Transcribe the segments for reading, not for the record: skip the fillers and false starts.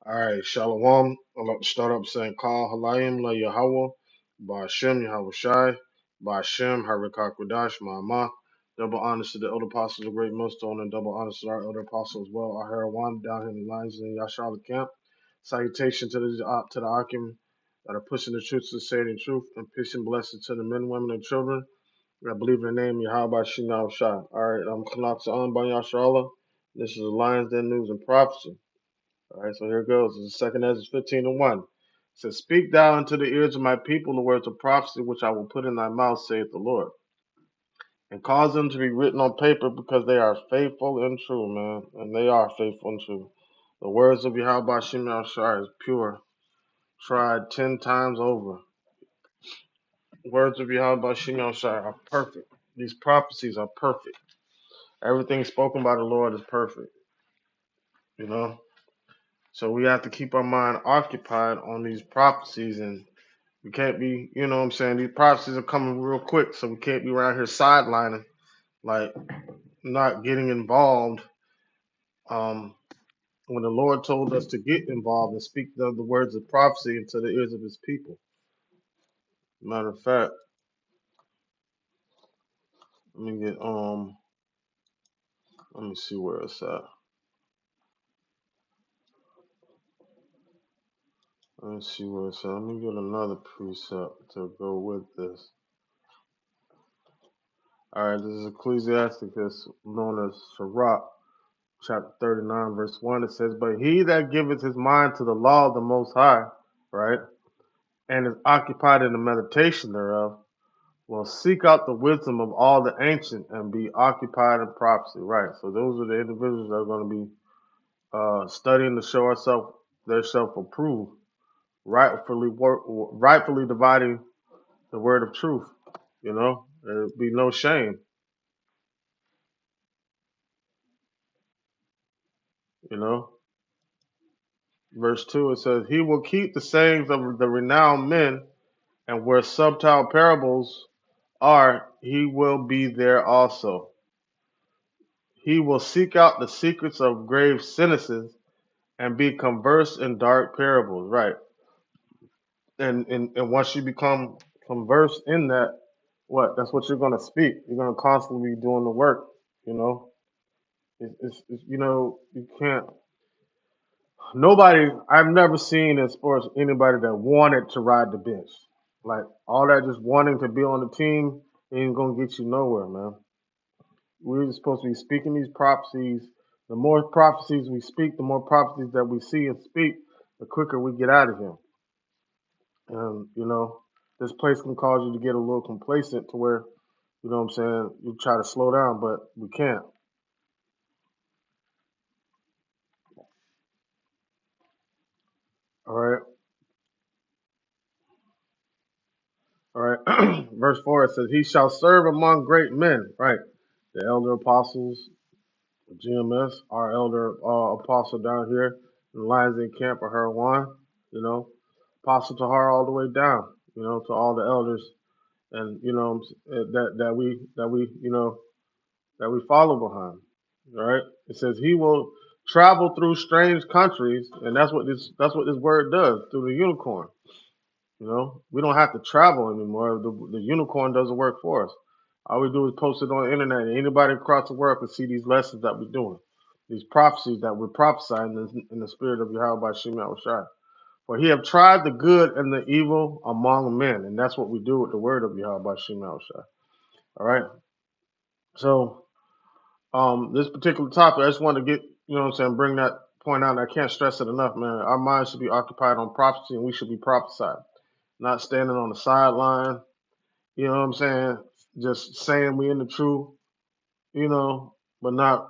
All right, Shalom. I'd like to start up saying, Kal Halayim La Yahweh, Ba'ashem Yahweh Shai, Ba'ashem Harikah Kodash Ma'amah. Double honors to the elder apostles of Great Millstone, and double honors to our elder apostle as well. I heard one down here in the lines in Yashar camp. Salutation to the Akim that are pushing the truth to the saying the truth, and peace and blessings to the men, women, and children that believe in the name Yahweh Shai Yahweh Shai. All right, I'm Kanat Sa'an Ban Yasharallah. This is the Lions Den News and Prophecy. All right, so here it goes. This is second Ezra 15 and 1. It says, Speak thou unto the ears of my people the words of prophecy which I will put in thy mouth, saith the Lord. And cause them to be written on paper because they are faithful and true, man. And they are faithful and true. The words of Yahweh Shem Shai is pure, tried 10 times over. The words of Yahweh Shem Shai are perfect. These prophecies are perfect. Everything spoken by the Lord is perfect, you know. So we have to keep our mind occupied on these prophecies, and we can't be, you know what I'm saying? These prophecies are coming real quick, so we can't be around here sidelining, like not getting involved. Um, when the Lord told us to get involved and speak the words of prophecy into the ears of his people. Matter of fact, let me get let me see where it's at. Let me see where it's at. Let me get another precept to go with this. Alright, this is Ecclesiasticus known as Sirach, chapter 39, verse 1. It says, But he that giveth his mind to the law of the Most High, right, and is occupied in the meditation thereof, will seek out the wisdom of all the ancient and be occupied in prophecy. Right. So those are the individuals that are going to be studying to show ourselves their self approved, rightfully dividing the word of truth. You know, there'll be no shame. You know, verse 2 it says, He will keep the sayings of the renowned men, and where subtle parables are, he will be there also. He will seek out the secrets of grave sentences and be conversed in dark parables. Right. And once you become conversed in that, that's what you're going to speak. You're going to constantly be doing the work. You know, it's you know, you can't. Nobody, I've never seen in sports anybody that wanted to ride the bench. Like all that just wanting to be on the team ain't gonna get you nowhere, man. We're supposed to be speaking these prophecies. The more prophecies we speak, the more prophecies that we see and speak, the quicker we get out of here. And you know, this place can cause you to get a little complacent to where, you know what I'm saying, you try to slow down, but we can't. All right. All right. Verse 4 it says, He shall serve among great men, right? The elder apostles, GMS, our elder apostle down here in the Lions Den Camp of Herwan, you know, Apostle Tahar all the way down, you know, to all the elders, and you know that we you know that we follow behind. All right. It says he will travel through strange countries, and that's what this word does through the unicorn. You know, we don't have to travel anymore. The unicorn doesn't work for us. All we do is post it on the internet, and anybody across the world can see these lessons that we're doing, these prophecies that we're prophesying in the spirit of Yahweh by Shem Shai. For he have tried the good and the evil among men, and that's what we do with the word of Yahweh by Shem Shai. All right. So this particular topic, I just want to get, you know what I'm saying, bring that point out. And I can't stress it enough, man. Our minds should be occupied on prophecy, and we should be prophesied, not standing on the sideline. You know what I'm saying? Just saying we in the truth, you know, but not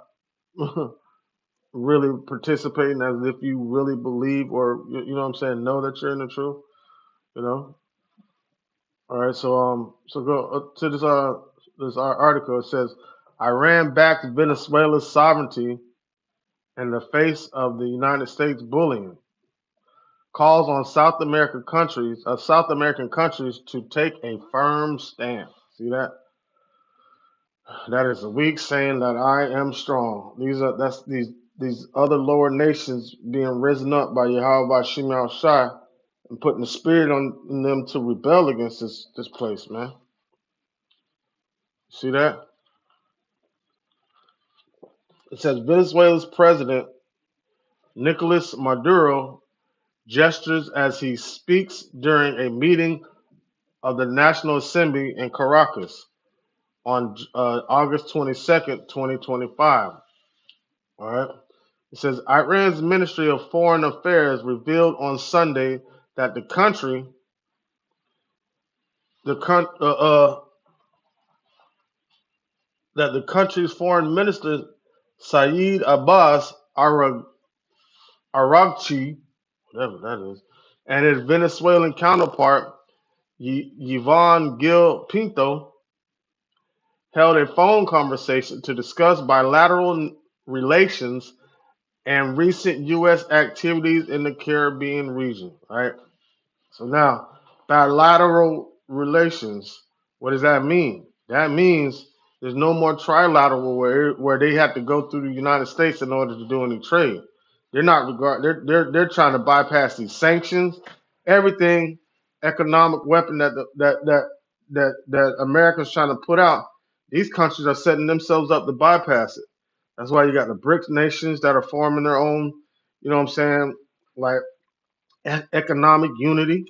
really participating as if you really believe or you know what I'm saying, know that you're in the truth. You know. All right. So go to this article. It says, Iran backed Venezuela's sovereignty in the face of the United States bullying. Calls on South American countries to take a firm stand. See that? That is a weak saying that I am strong. These these other lower nations being risen up by Yahweh Shimei Shai and putting the spirit on them to rebel against this place, man. See that? It says Venezuela's president Nicolas Maduro gestures as he speaks during a meeting of the National Assembly in Caracas on August 22nd, 2025. All right. It says Iran's Ministry of Foreign Affairs revealed on Sunday that the con- uh, uh, that the country's foreign minister Saeed Abbas Aragchi, whatever that is, and his Venezuelan counterpart Yvonne Gil Pinto held a phone conversation to discuss bilateral relations and recent U.S. activities in the Caribbean region. Right. So now, bilateral relations, what does that mean? That means there's no more trilateral where they have to go through the United States in order to do any trade. They're not regard they're trying to bypass these sanctions, everything economic weapon that America's trying to put out. These countries are setting themselves up to bypass it. That's why you got the BRICS nations that are forming their own, you know what I'm saying, like economic unity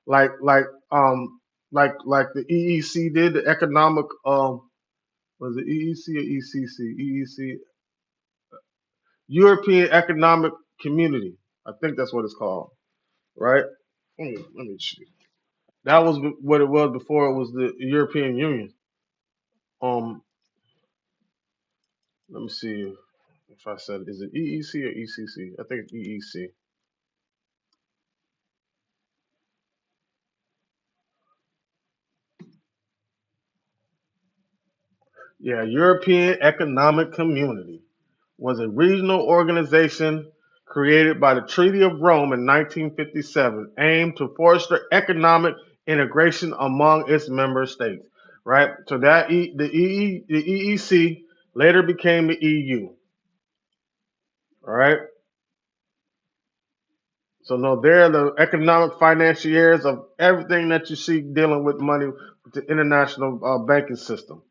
like like um like the EEC did, the economic was it EEC or ECC? EEC, European Economic Community. I think that's what it's called, right? Let me see. That was what it was before it was the European Union. Um, Let me see if I said, is it EEC or ECC? I think it's EEC. Yeah, European Economic Community was a regional organization created by the Treaty of Rome in 1957, aimed to foster economic integration among its member states. Right, so the EEC later became the EU. All right, so no, they're the economic financiers of everything that you see dealing with money with the international banking system.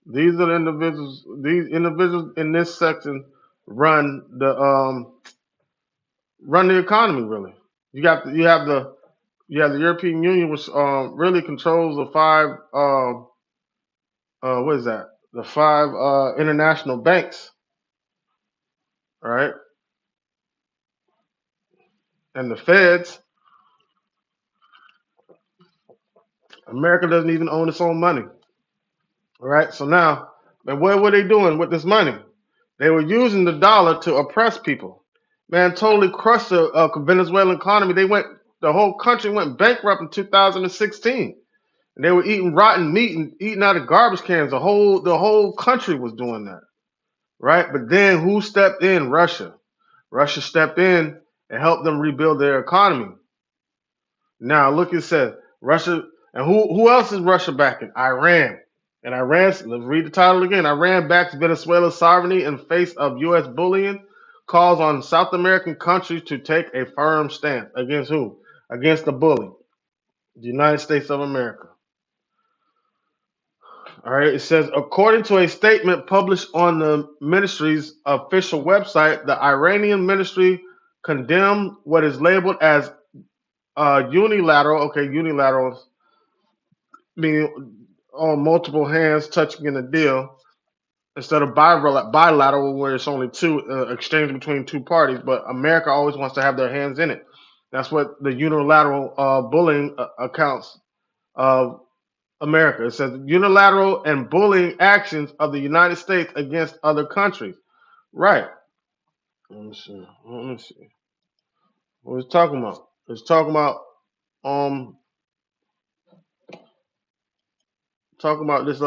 These are the individuals. These individuals in this section run the economy really. You have the European Union, which really controls the five what is that? The five international banks, all right, and the Feds. America doesn't even own its own money, all right. So now, and what were they doing with this money? They were using the dollar to oppress people. Man, totally crushed the Venezuelan economy. The whole country went bankrupt in 2016. And they were eating rotten meat and eating out of garbage cans. The whole country was doing that, right? But then who stepped in? Russia. Russia stepped in and helped them rebuild their economy. Now look, it says Russia, and who else is Russia backing? Iran. And Iran, let's read the title again. Iran backs Venezuela's sovereignty in face of U.S. bullying, calls on South American countries to take a firm stance against who? Against the bully, the United States of America. All right, it says, according to a statement published on the ministry's official website, the Iranian ministry condemned what is labeled as unilateral. Okay, unilateral meaning on multiple hands touching in a deal instead of bilateral, where it's only two exchange between two parties. But America always wants to have their hands in it. That's what the unilateral bullying accounts of America. It says unilateral and bullying actions of the United States against other countries. Right. Let me see. Let me see. What it's talking about? It's um talking about this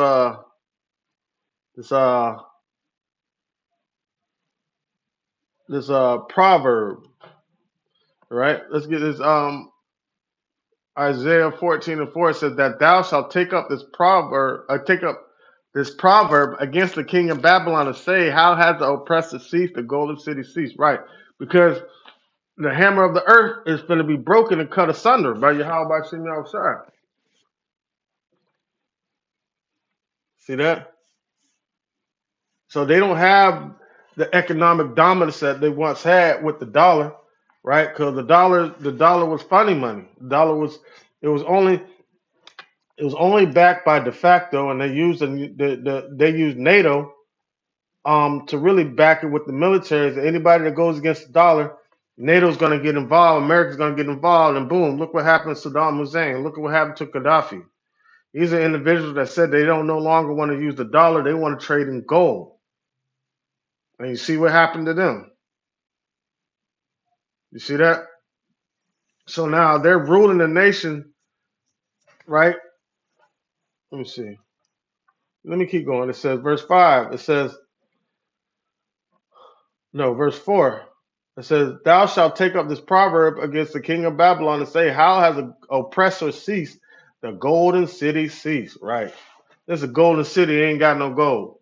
this proverb. Right. Let's get this Isaiah 14:4 says that thou shalt take up this proverb, take up this proverb against the king of Babylon and say, how has the oppressor ceased, the golden city ceased? Right. Because the hammer of the earth is going to be broken and cut asunder by Yahweh Shem Shai. See that? So they don't have the economic dominance that they once had with the dollar, right? Because the dollar was funny money. The dollar was it was only it was only backed by de facto, and they used NATO to really back it with the militaries. Anybody that goes against the dollar, NATO's going to get involved. America's going to get involved, and boom! Look what happened to Saddam Hussein. Look at what happened to Gaddafi. These are individuals that said they don't no longer want to use the dollar. They want to trade in gold. And you see what happened to them. You see that? So now they're ruling the nation, right? Let me see. Let me keep going. It says, verse 5. It says, no, verse 4. It says, thou shalt take up this proverb against the king of Babylon and say, how has an oppressor ceased? The golden city ceased. Right. This is a golden city. It ain't got no gold.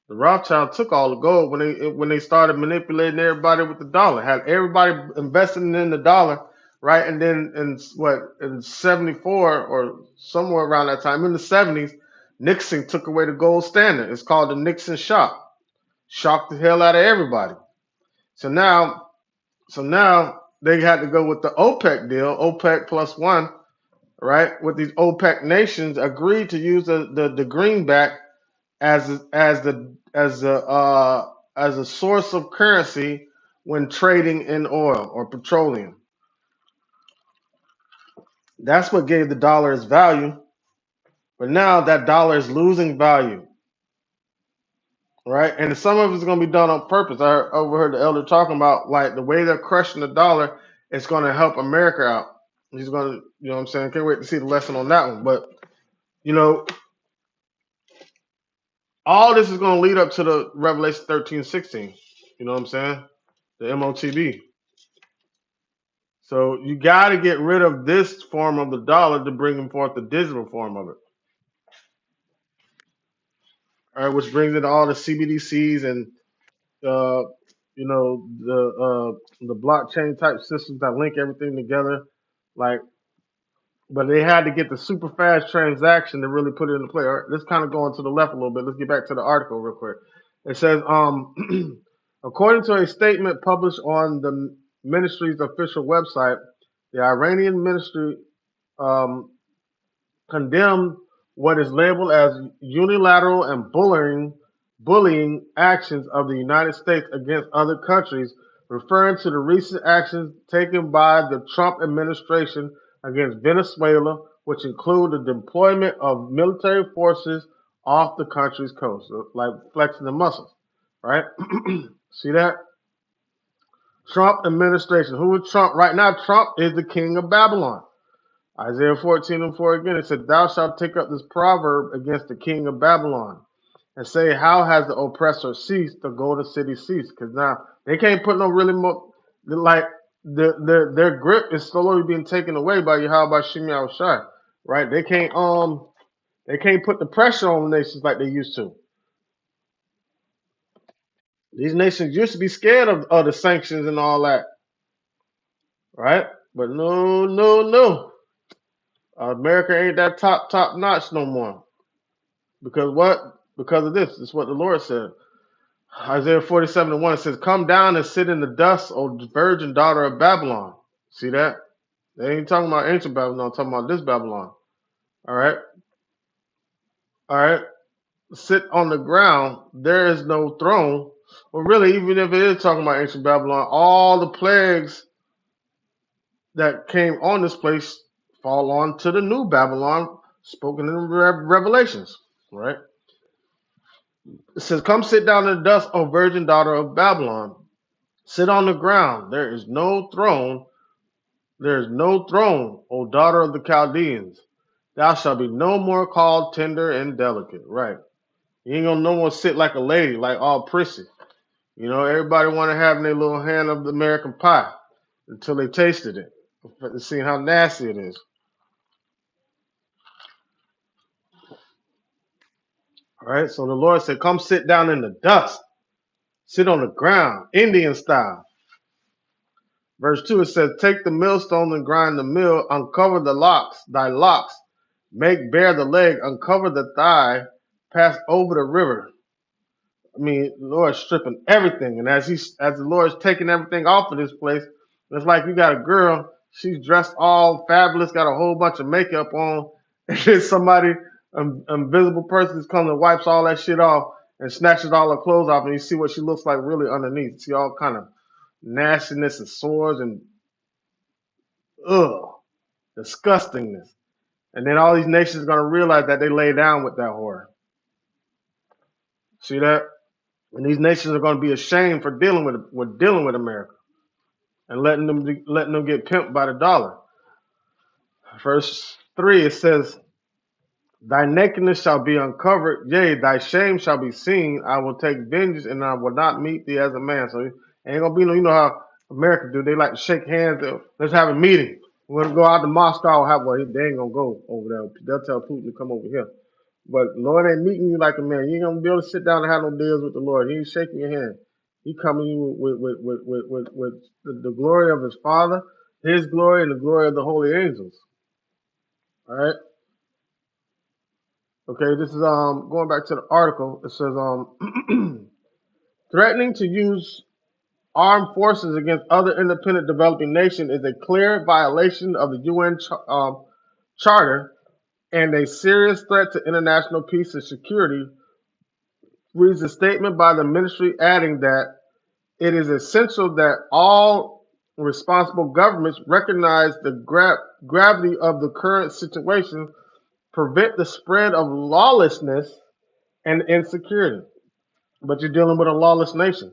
The Rothschild took all the gold when they started manipulating everybody with the dollar. Had everybody investing in the dollar, right? And then in '74 or somewhere around that time in the '70s, Nixon took away the gold standard. It's called the Nixon shock. Shocked the hell out of everybody. So now, they had to go with the OPEC deal, OPEC plus one, right? With these OPEC nations agreed to use the greenback as a source of currency when trading in oil or petroleum. That's what gave the dollar its value. But now that dollar is losing value, right? And some of it's going to be done on purpose. I overheard the elder talking about like the way they're crushing the dollar. It's going to help America out. He's going to, you know what I'm saying? Can't wait to see the lesson on that one. But, you know, all this is going to lead up to the Revelation 13:16. You know what I'm saying? The MOTB. So you got to get rid of this form of the dollar to bring forth the digital form of it. All right, which brings in all the CBDCs and uh, the blockchain type systems that link everything together. Like, but they had to get the super fast transaction to really put it into play. All right, let's kind of go into the left a little bit. Let's get back to the article real quick. It says, according to a statement published on the ministry's official website, the Iranian ministry um, condemned what is labeled as unilateral and bullying actions of the United States against other countries, referring to the recent actions taken by the Trump administration against Venezuela, which include the deployment of military forces off the country's coast, like flexing the muscles, right? See that? Trump administration. Who is Trump? Right now, Trump is the king of Babylon. Isaiah 14:4 again, it said, thou shalt take up this proverb against the king of Babylon and say, how has the oppressor ceased, the golden city ceased? Because now they can't put no really more, like, their grip is slowly being taken away by Yahweh Shem Shai, right? They can't put the pressure on nations like they used to. These nations used to be scared of the sanctions and all that, right? But no. America ain't that top notch no more. Because what? Because of this. This is what the Lord said. Isaiah 47:1 says, come down and sit in the dust, O virgin daughter of Babylon. See that? They ain't talking about ancient Babylon, talking about this Babylon. All right. All right. Sit on the ground. There is no throne. Well, really, even if it is talking about ancient Babylon, all the plagues that came on this place fall on to the new Babylon spoken in Revelations. Right? It says, come sit down in the dust, O virgin daughter of Babylon. Sit on the ground. There is no throne. There is no throne, O daughter of the Chaldeans. Thou shalt be no more called tender and delicate. Right. You ain't gonna no more sit like a lady, like all prissy. You know, everybody want to have their little hand of the American pie until they tasted it, and see how nasty it is. All right. So the Lord said, "Come sit down in the dust, sit on the ground, Indian style." Verse 2, it says, "Take the millstone and grind the mill, uncover the locks, thy locks, make bare the leg, uncover the thigh, pass over the river." I mean, the Lord's stripping everything. And as the Lord's taking everything off of this place, it's like you got a girl, she's dressed all fabulous, got a whole bunch of makeup on, and then somebody, invisible person, just comes and wipes all that shit off and snatches all her clothes off, and you see what she looks like really underneath. You see all kind of nastiness and sores and ugh, disgustingness. And then all these nations are gonna realize that they lay down with that whore. See that? And these nations are gonna be ashamed for dealing with America and letting them get pimped by the dollar. Verse 3, it says, "Thy nakedness shall be uncovered, yea, thy shame shall be seen. I will take vengeance, and I will not meet thee as a man." So it ain't gonna be no, you know how America do. They like to shake hands. Let's have a meeting. We're gonna go out to Moscow. Well, they ain't gonna go over there. They'll tell Putin to come over here. But the Lord ain't meeting you like a man. You ain't gonna be able to sit down and have no deals with the Lord. He ain't shaking your hand. He coming to you with the glory of his Father, his glory, and the glory of the holy angels. All right. Okay. This is going back to the article. It says threatening to use armed forces against other independent developing nations is a clear violation of the UN Charter and a serious threat to international peace and security, reads a statement by the ministry adding that it is essential that all responsible governments recognize the gravity of the current situation, prevent the spread of lawlessness and insecurity. But you're dealing with a lawless nation.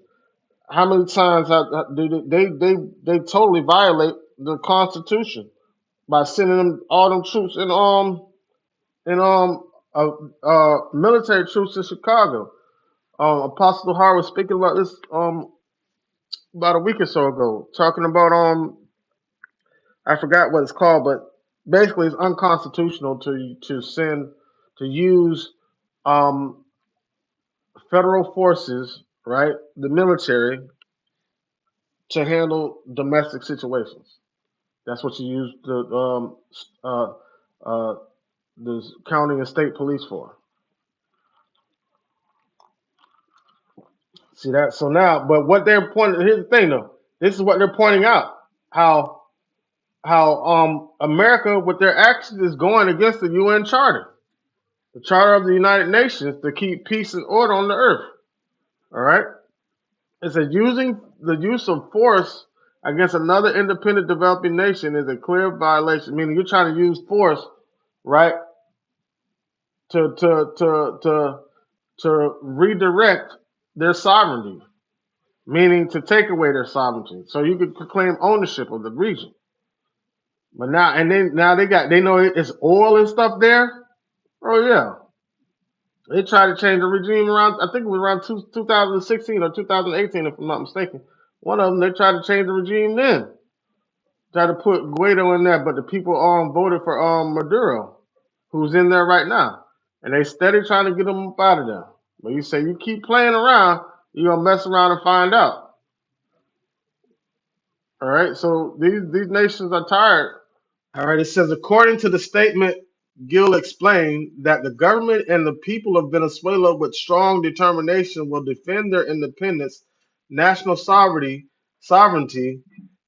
How many times do they totally violate the Constitution by sending them all them troops in military troops in Chicago? Apostle Hart was speaking about this about a week or so ago, talking about I forgot what it's called, but basically it's unconstitutional to use um federal forces, right, the military, to handle domestic situations. That's what you use uh uh the county and state police for. See that? So now, but what they're pointing, here's the thing though. This is what they're pointing out. How America with their actions is going against the UN Charter, the Charter of the United Nations, to keep peace and order on the earth. All right, it says using the use of force against another independent developing nation is a clear violation. Meaning you're trying to use force, right, to to to to to redirect their sovereignty, meaning to take away their sovereignty, so you could claim ownership of the region. But now they know it's oil and stuff there. Oh yeah, they tried to change the regime around. I think it was around 2016 or 2018, if I'm not mistaken. One of them they tried to change the regime then. Tried to put Guaido in there, but the people voted for Maduro, who's in there right now, and they steady trying to get him up out of there. But you say you keep playing around, you're gonna mess around and find out. All right, so these nations are tired. All right, it says, according to the statement, Gill explained that the government and the people of Venezuela, with strong determination, will defend their independence, national sovereignty,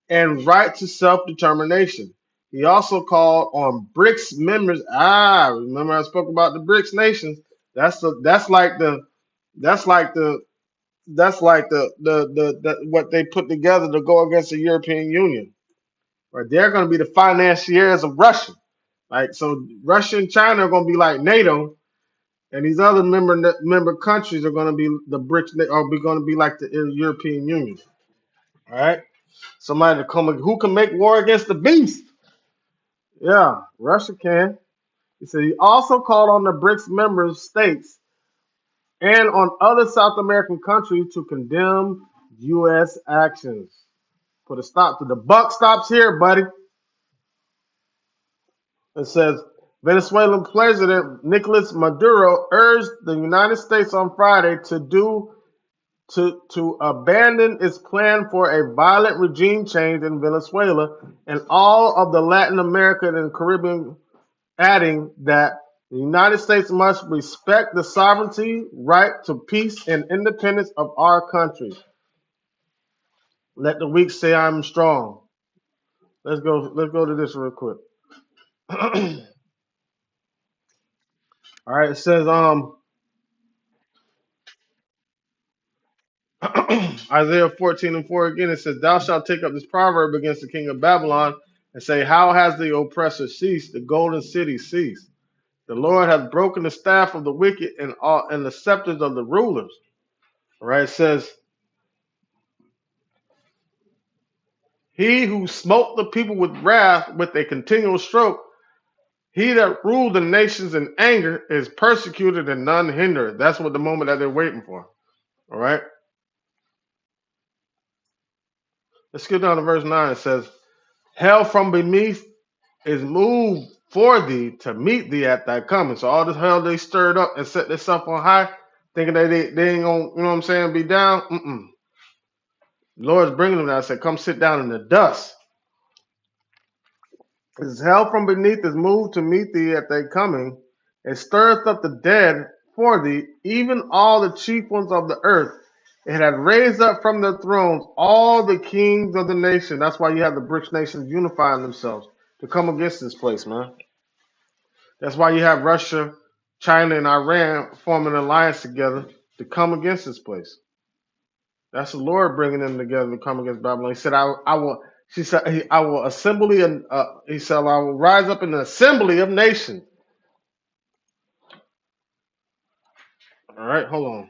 and right to self-determination. He also called on BRICS members. Remember I spoke about the BRICS nations. That's like the what they put together to go against the European Union. Right? They're going to be the financiers of Russia. Like so, Russia and China are going to be like NATO, and these other member countries are going to be the BRICS, are going to be like the European Union. All right, somebody to come who can make war against the beast. Yeah, Russia can. He said he also called on the BRICS member states and on other South American countries to condemn U.S. actions. Put a stop to the buck stops here, buddy. It says Venezuelan President Nicolas Maduro urged the United States on Friday to abandon its plan for a violent regime change in Venezuela and all of the Latin American and Caribbean, adding that the United States must respect the sovereignty, right to peace, and independence of our country. Let the weak say I'm strong. Let's go. Let's go to this real quick. All right. It says Isaiah 14:4 again. It says, "Thou shalt take up this proverb against the king of Babylon and say, How has the oppressor ceased? The golden city ceased. The Lord hath broken the staff of the wicked and the scepters of the rulers." All right. It says, "He who smote the people with wrath with a continual stroke, he that ruled the nations in anger is persecuted and none hindered." That's what the moment that they're waiting for. All right. Let's get down to verse 9. It says, "Hell from beneath is moved for thee to meet thee at thy coming." So all this hell they stirred up and set themselves on high, thinking that they ain't gonna, you know what I'm saying, be down. The Lord's bringing them down. I said, "Come sit down in the dust." His hell from beneath is moved to meet thee at thy coming, and stirreth up the dead for thee, even all the chief ones of the earth. It had raised up from their thrones all the kings of the nation. That's why you have the BRICS nations unifying themselves to come against this place, man. That's why you have Russia, China, and Iran forming an alliance together to come against this place. That's the Lord bringing them together to come against Babylon. He said, "I will." She said, "I will assembly and he said, I will rise up in the assembly of nations." All right, hold on.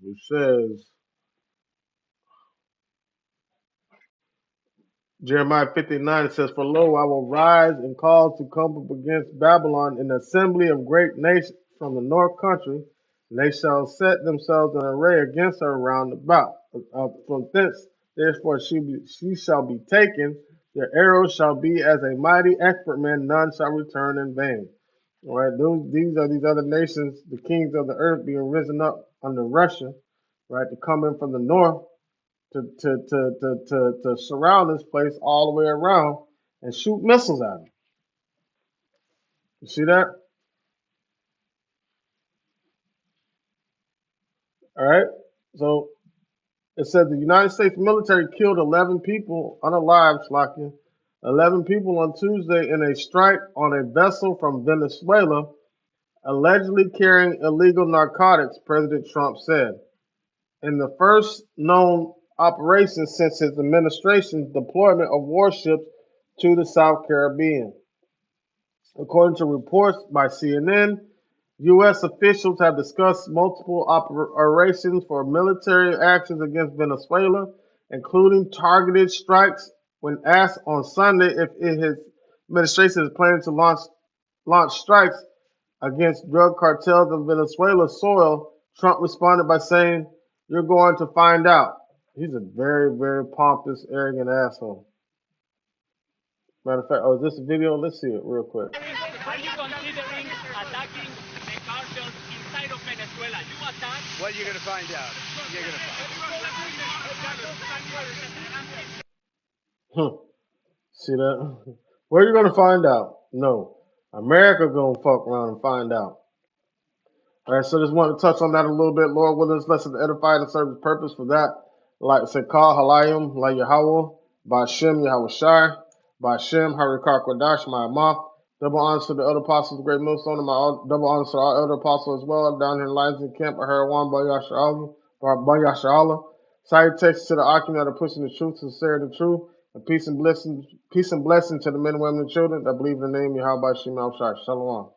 It says Jeremiah 59, it says, "For lo, I will rise and cause to come up against Babylon an assembly of great nations from the north country, and they shall set themselves in array against her round about. From thence, therefore, she shall be taken. Their arrows shall be as a mighty expert man, none shall return in vain." All right, these are these other nations, the kings of the earth being risen up under Russia, right, to come in from the north to surround this place all the way around and shoot missiles at them. You see that? All right. So it said the United States military killed 11 people unalived, Slakia, 11 people on Tuesday in a strike on a vessel from Venezuela, allegedly carrying illegal narcotics, President Trump said. In the first known operation since his administration's deployment of warships to the South Caribbean. According to reports by CNN, U.S. officials have discussed multiple operations for military actions against Venezuela, including targeted strikes. When asked on Sunday if his administration is planning to launch strikes against drug cartels on Venezuela's soil, Trump responded by saying, "You're going to find out." He's a very, very pompous, arrogant asshole. Matter of fact, oh, is this a video? Let's see it real quick. Are you considering attacking the cartels inside of Venezuela? You attack. Well, you're going to find out. You're going to find out. See that? Where are you going to find out? No. America going to fuck around and find out. All right, so just want to touch on that a little bit. Lord willing, this lesson to edify and serve His purpose. For that, like I said, call Halayim, La Yahweh, by Shem Yahweh Shai, by Shem Harikar Kodash, my Amah. Double honors to the other apostles, the great millstone, and double honors to our elder apostles as well. Down here in Lions Camp, I heard one by Yasharallah. Salutations to the Akim that are pushing the truth, sincerity, the truth, and peace and blessing to the men, women, and children that believe in the name of Yahweh Shem Yahweh Shai. Shalom.